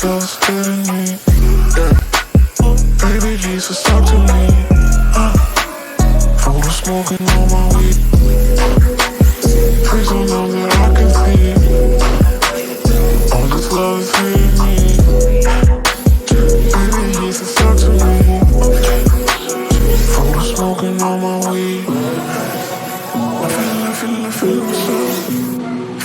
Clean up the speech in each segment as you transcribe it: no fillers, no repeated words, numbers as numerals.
love's getting me. Yeah. Baby Jesus, talk to me. For the smoking on my weed. Please don't know that I can see. All this love is hitting me. Baby Jesus, talk to me. For the smoking on my weed. I feel myself. Feeling myself.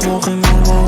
Smoking on my